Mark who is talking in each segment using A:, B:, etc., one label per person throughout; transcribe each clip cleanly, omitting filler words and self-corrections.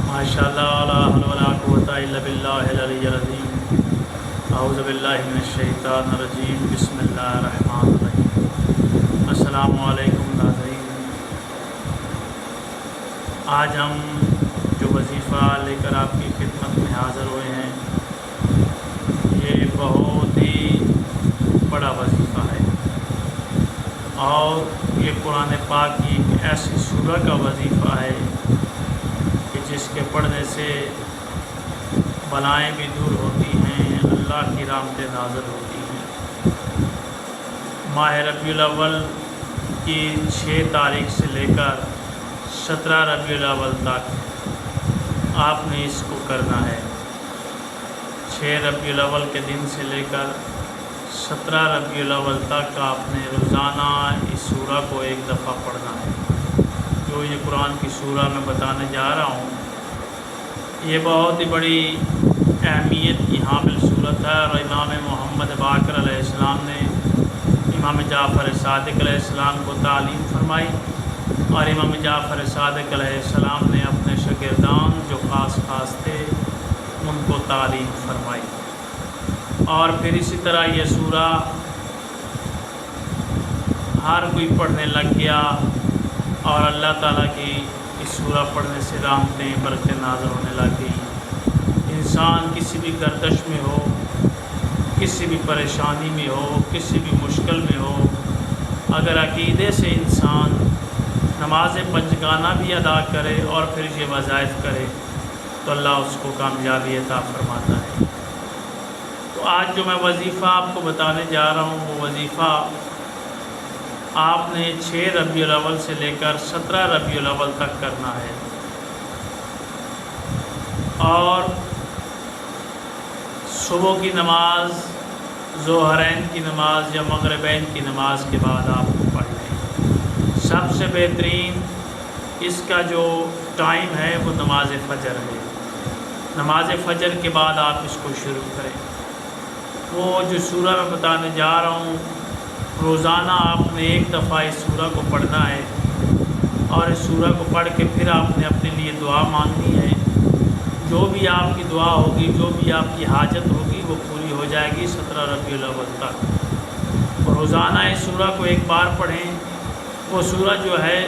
A: ماشاءاللہ لا حول ولا قوۃ الا باللہ العلی العظیم اعوذ باللہ من الشیطان الرجیم بسم اللہ الرحمن الرحیم السلام علیکم ناظرین۔ آج ہم جو وظیفہ لے کر آپ کی خدمت میں حاضر ہوئے ہیں یہ بہت ہی بڑا وظیفہ ہے اور یہ قرآن پاک کی ایک ایسی سورہ کا وظیفہ ہے کہ جس کے پڑھنے سے بلائیں بھی دور ہوتی ہیں، اللہ کی رحمتیں نازل ہوتی ہیں۔ ماہ ربیع الاول کی 6 تاریخ سے لے کر 17 ربیع الاول تک آپ نے اس کو کرنا ہے۔ 6 ربیع الاول کے دن سے لے کر 17 ربیع الاول تک آپ نے روزانہ اس سورہ کو ایک دفعہ پڑھنا ہے۔ جو یہ قرآن کی سورہ میں بتانے جا رہا ہوں یہ بہت ہی بڑی اہمیت کی حامل صورت ہے، اور امام محمد باقر علیہ السلام نے امام جعفر صادق علیہ السلام کو تعلیم فرمائی، اور امام جعفر صادق علیہ السلام نے اپنے شاگردان جو خاص تھے ان کو تعلیم فرمائی، اور پھر اسی طرح یہ سورہ ہر کوئی پڑھنے لگ گیا، اور اللہ تعالیٰ کی اس سورہ پڑھنے سے رحمتیں برکتیں نازل ہونے لگ گئی۔ انسان کسی بھی گردش میں ہو، کسی بھی پریشانی میں ہو، کسی بھی مشکل میں ہو، اگر عقیدے سے انسان نماز پنجگانہ بھی ادا کرے اور پھر یہ وظائف کرے تو اللہ اس کو کامیابی عطا فرماتا ہے۔ تو آج جو میں وظیفہ آپ کو بتانے جا رہا ہوں وہ وظیفہ آپ نے 6 ربیع الاول سے لے کر 17 ربیع الاول تک کرنا ہے، اور صبح کی نماز، ظہرین کی نماز یا مغربین کی نماز کے بعد آپ کو پڑھ لیں۔ سب سے بہترین اس کا جو ٹائم ہے وہ نماز فجر ہے۔ نماز فجر کے بعد آپ اس کو شروع کریں۔ وہ جو سورہ میں بتانے جا رہا ہوں روزانہ آپ نے ایک دفعہ اس سورہ کو پڑھنا ہے، اور اس سورہ کو پڑھ کے پھر آپ نے اپنے لیے دعا مانگنی ہے۔ جو بھی آپ کی دعا ہوگی، جو بھی آپ کی حاجت ہوگی وہ پوری ہو جائے گی 17 ربیع الاول تک۔ روزانہ اس سورہ کو ایک بار پڑھیں۔ وہ سورہ جو ہے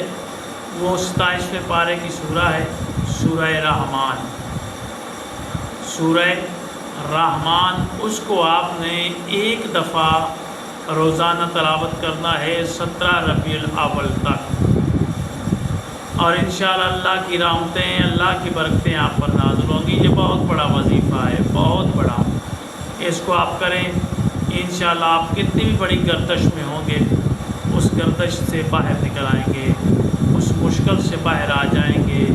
A: وہ 27ویں پارے کی سورہ ہے، سورہ رحمان۔ سورہ رحمان اس کو آپ نے ایک دفعہ روزانہ تلاوت کرنا ہے 17 ربیع الاول تک، اور انشاءاللہ اللہ کی رحمتیں، اللہ کی برکتیں آپ پر نازل ہوں گی۔ یہ بہت بڑا وظیفہ ہے، بہت بڑا۔ اس کو آپ کریں، انشاءاللہ آپ کتنی بھی بڑی گردش میں ہوں گے اس گردش سے باہر نکل آئیں گے، اس مشکل سے باہر آ جائیں گے،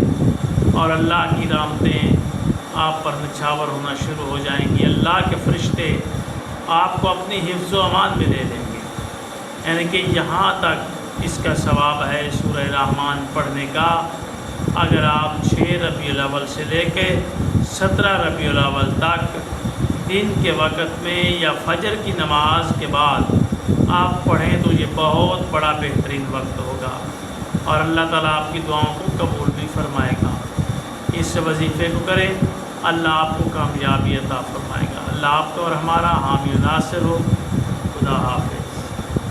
A: اور اللہ کی رحمتیں آپ پر نچھاور ہونا شروع ہو جائیں گی۔ اللہ کے فرشتے آپ کو اپنی حفظ و امان میں دے دیں گے، یعنی کہ یہاں تک اس کا ثواب ہے سورہ رحمان پڑھنے کا۔ اگر آپ 6 ربیع الاول سے لے کے 17 ربیع الاول تک دن کے وقت میں یا فجر کی نماز کے بعد آپ پڑھیں تو یہ بہت بڑا بہترین وقت ہوگا، اور اللہ تعالیٰ آپ کی دعاؤں کو قبول بھی فرمائے گا۔ اس وظیفے کو کریں، اللہ آپ کو کامیابی عطا فرمائے گا۔ اللہ آپ کا اور ہمارا حامی و ناصر ہو۔ خدا حافظ۔